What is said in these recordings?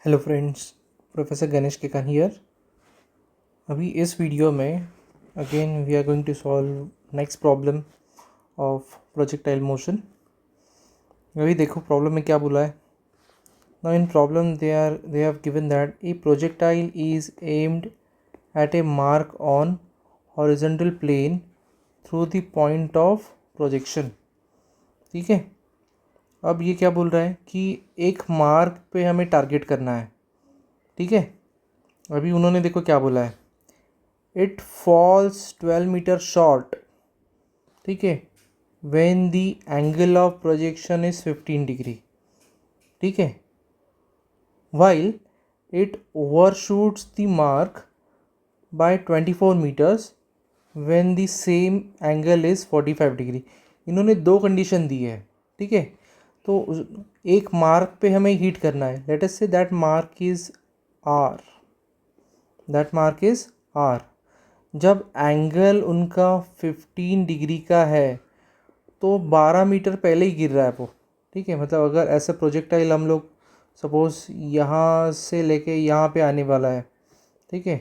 Hello friends, professor Ganesh Kekan here. अभी इस video में again we are going to solve next problem of projectile motion. अभी देखो problem में क्या बोला है। Now in problem they have given that a projectile is aimed at a mark on horizontal plane through the point of projection. ठीक है, अब ये क्या बोल रहा है कि एक मार्क पे हमें टारगेट करना है। ठीक है, अभी उन्होंने देखो क्या बोला है, इट फॉल्स 12 मीटर शॉर्ट। ठीक है, when the angle of projection is 15 degree. ठीक है, while it overshoots the mark by 24 metres when the same angle is 45 degree. इन्होंने दो कंडीशन दी है। ठीक है, तो एक मार्क पे हमें हीट करना है। Let us say that mark is R, that mark is R. जब एंगल उनका 15 डिग्री का है तो 12 मीटर पहले ही गिर रहा है वो। ठीक है, मतलब अगर ऐसा प्रोजेक्टाइल हम लोग सपोज यहाँ से लेके यहाँ पे आने वाला है। ठीक है,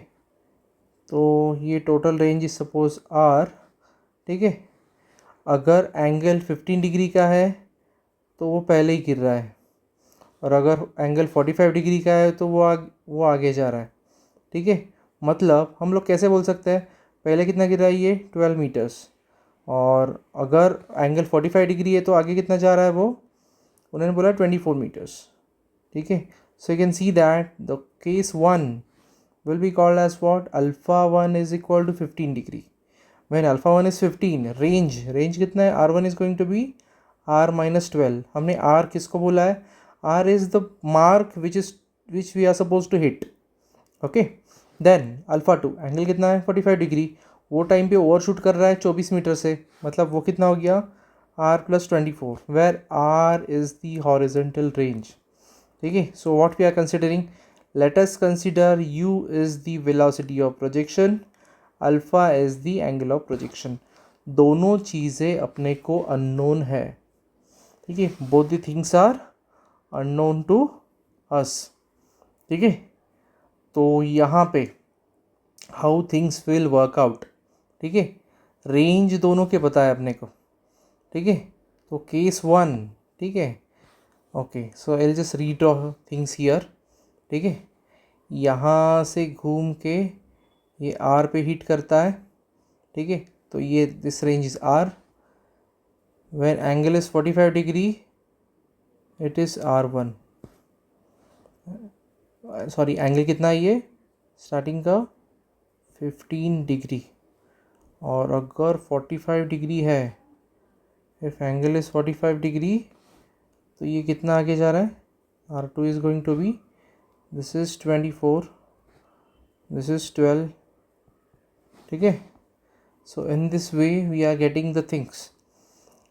तो ये total range is suppose R. ठीक है, अगर एंगल 15 डिग्री का है तो वो पहले ही गिर रहा है, और अगर एंगल 45 डिग्री का है तो वो आगे जा रहा है। ठीक है, मतलब हम लोग कैसे बोल सकते हैं, पहले कितना गिर रहा है ये 12 मीटर्स, और अगर एंगल 45 डिग्री है तो आगे कितना जा रहा है वो, उन्होंने बोला 24 मीटर्स। ठीक है, so you can see that the case 1 will be called as what, alpha 1 is equal to 15 degree. When alpha 1 is 15, range कितना है, R1 is going to be R-12। हमने R किसको बोला है, R is the mark which we are suppose to hit. Okay, then alpha 2 angle कितना है 45 degree, वो time पे ओवरशूट कर रहा है 24 मीटर से, मतलब वो कितना हो गया R+24, where R is the horizontal range. ठीक है, so what we are considering, let us consider U is the velocity of projection, alpha is the angle of projection. दोनों चीज़ें अपने को अननोन है। ठीक है, both the things are unknown to us. ठीक है, तो यहाँ पे how things will work out. ठीक है, रेंज दोनों के बताया अपने को। ठीक है, तो केस 1। ठीक है, okay, so I will just redraw things here. ठीक है, यहाँ से घूम के ये आर पे हिट करता है। ठीक है, तो ये this range is R, when angle is 45 degree it is R1। Sorry, angle कितना है ये स्टार्टिंग का 15 डिग्री, और अगर 45 डिग्री है, इफ एंगल इज 45 डिग्री, तो ये कितना आगे जा रहा है, R2 is going to be, this is 24, this is 12। ठीक है, so in this way we are getting the things.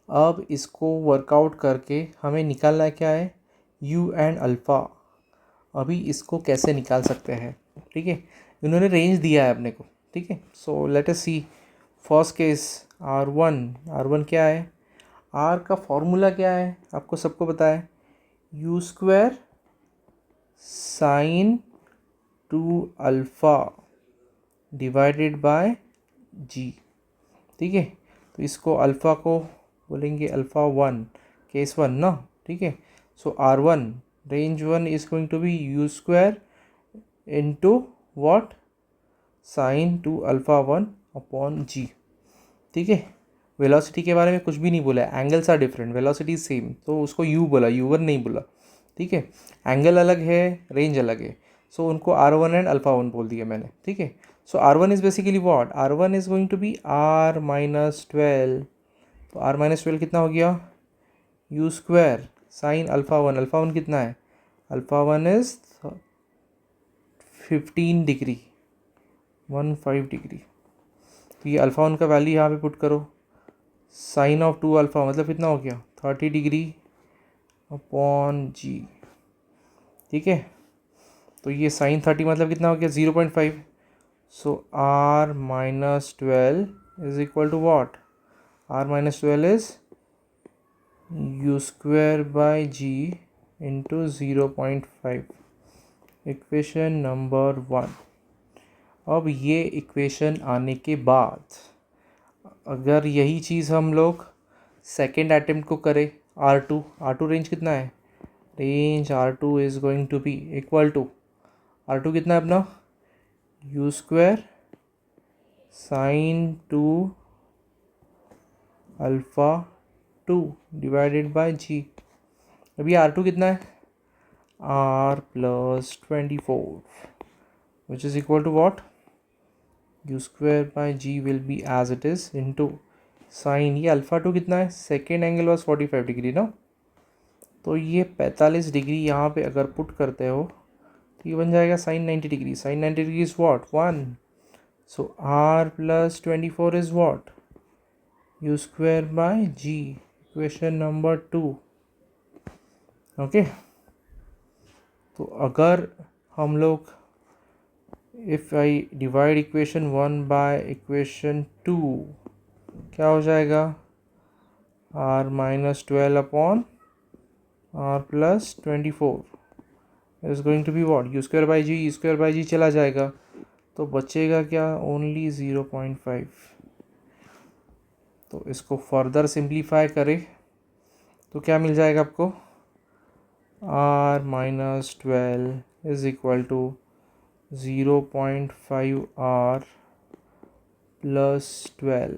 अब इसको वर्कआउट करके हमें निकालना है क्या है, U एंड अल्फ़ा। अभी इसको कैसे निकाल सकते हैं। ठीक है, इन्होंने रेंज दिया है अपने को। ठीक है, सो लेट अस सी फर्स्ट केस R1 क्या है, R का फॉर्मूला क्या है, आपको सबको पता है, U² sine 2 alpha divided by G। ठीक है, तो इसको अल्फ़ा को बोलेंगे अल्फ़ा 1, केस 1 ना। ठीक है, so R1 range 1 is going to be U² into what, sine 2 alpha 1 upon G। ठीक है, वेलोसिटी के बारे में कुछ भी नहीं बोला है, angles are different, velocity same, तो उसको U बोला, U1 नहीं बोला। ठीक है, एंगल अलग है, रेंज अलग है, सो उनको R1 एंड अल्फ़ा 1 बोल दिया मैंने। ठीक है, so R1 is basically what, R1 is going to be R-12। तो R-12 कितना हो गया, U² साइन अल्फ़ा 1 कितना है, अल्फ़ा 1 इज़ 15 डिग्री, 15 डिग्री। तो ये अल्फ़ा 1 का वैल्यू यहाँ पे पुट करो, साइन ऑफ 2 अल्फ़ा मतलब कितना हो गया 30 डिग्री अपॉन G। ठीक है, तो ये साइन 30 मतलब कितना हो गया 0.5। So R-12 is equal to what, R-12 is U² by G into 0.5। Equation number 1। अब ये इक्वेशन आने के बाद अगर यही चीज़ हम लोग सेकेंड अटेम्प्ट को करें, R2 रेंज कितना है, range R2 is going to be equal to, R2 कितना है अपना, U square sine 2 alpha 2 divided by G। अभी R2 कितना है, R plus 24 which is equal to what, U square by G will be as it is into sine, ये alpha 2 कितना है, second angle was 45 degree ना, तो ये 45 degree यहाँ पे अगर पुट करते हो तो ये बन जाएगा sine 90 degree. Sine 90 degree is what 1, so R plus 24 is what, U square by G, equation number 2। Okay, तो अगर हम लोग if I divide equation 1 by equation 2 क्या हो जाएगा, R minus 12 upon R plus 24 is going to be what, U square by G, U square by G चला जाएगा तो बचेगा क्या, ओनली 0.5। तो इसको फर्दर सिंप्लीफाई करें तो क्या मिल जाएगा आपको, R minus 12 is equal to 0.5 R plus 12,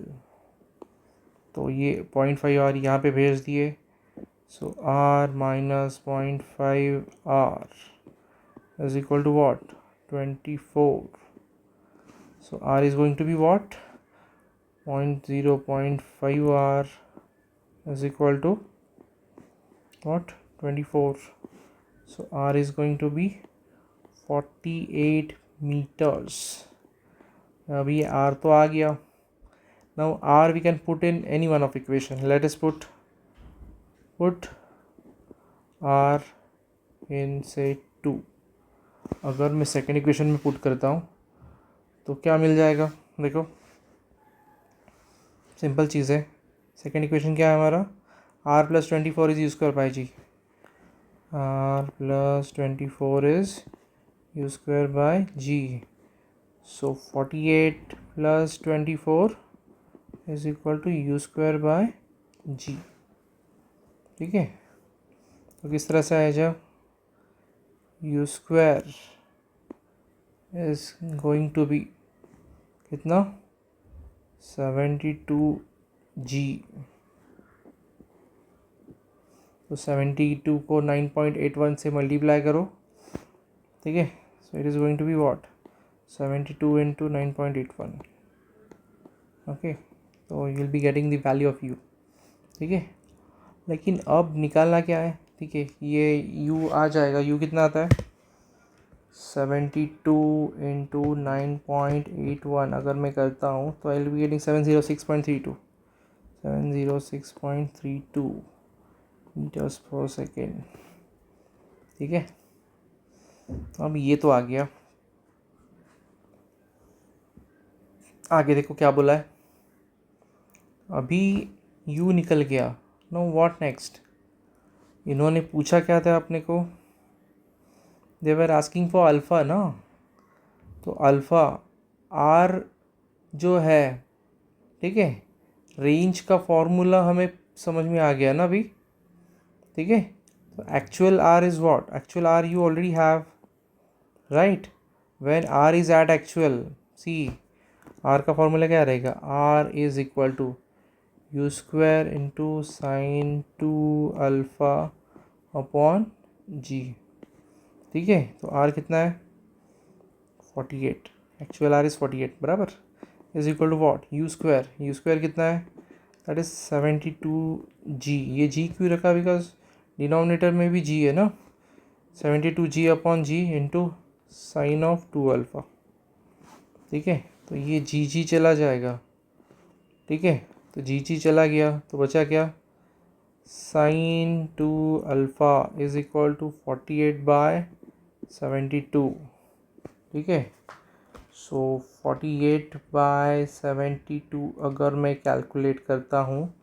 तो ये 0.5 R यहाँ पे भेज दिए, so R minus 0.5 R is equal to what, 24, so R is going to be what, 0.5 R is equal to what, 24, so R is going to be 48 meters। अभी R तो आ गया, now R we can put in any one of equation, let us put R in say 2। अगर मैं second equation में put करता हूँ तो क्या मिल जाएगा, देखो सिंपल चीज़ है, सेकेंड इक्वेशन क्या है हमारा, R plus 24 is U square by G, R plus 24 is U square by G, so 48 plus 24 is equal to U square by G. ठीक है, तो किस तरह से आएगा, U square is going to be कितना, 72G, तो 72 को 9.81 से मल्टीप्लाई करो, ठीक है, so it is going to be what, 72 into 9.81, okay, तो you will be getting the value of U। ठीक है, लेकिन अब निकालना क्या है, ठीक है, ये U आ जाएगा, U कितना आता है, 72 इंटू 9.81 अगर मैं करता हूँ तो I will be getting 706.32 metres per second. ठीक है, अब ये तो आ गया, आगे देखो क्या बोला है, अभी U निकल गया, नो व्हाट नेक्स्ट, इन्होंने पूछा क्या था अपने को, दे वर आस्किंग फॉर अल्फ़ा ना, तो अल्फ़ा R जो है, ठीक है, रेंज का फॉर्मूला हमें समझ में आ गया ना अभी। ठीक है, तो actual R is what, actual R you already have, right, when R is at actual, see R का फॉर्मूला क्या रहेगा, R is equal to U square into sine 2 alpha upon G। ठीक है, तो R कितना है, 48, एक्चुअल R इज़ 48 बराबर, is equal to what, U square कितना है, दैट इज़ 72G। ये G क्यों रखा, बिकॉज डिनोमिनेटर में भी G है ना, 72G upon G into sine of 2 alpha. ठीक है, तो ये G चला जाएगा, ठीक है, तो G चला गया तो बचा क्या, sine 2 alpha is equal to 48 by 72। ठीक है, सो 48 बाय 72 अगर मैं कैलकुलेट करता हूँ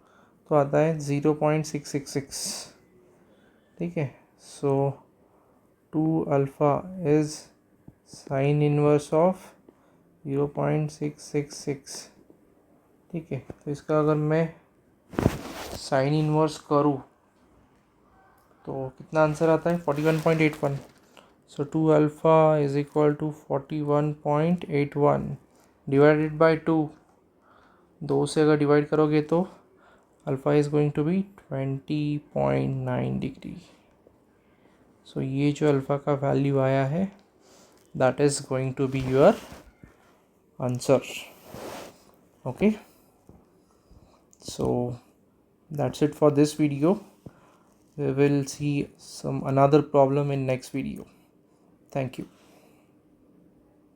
तो आता है 0.666। ठीक है, सो 2 alpha is sine inverse of 0.666। ठीक है, तो इसका अगर मैं साइन इनवर्स करूँ तो कितना आंसर आता है 41.81। So 2 alpha is equal to 41.81 divided by 2। 2 से अगर डिवाइड करोगे तो alpha is going to be 20.9 degree. So ये जो अल्फ़ा का वैल्यू आया है that is going to be your answer. Okay, so that's it for this video. We will see some another problem in next video. Thank you.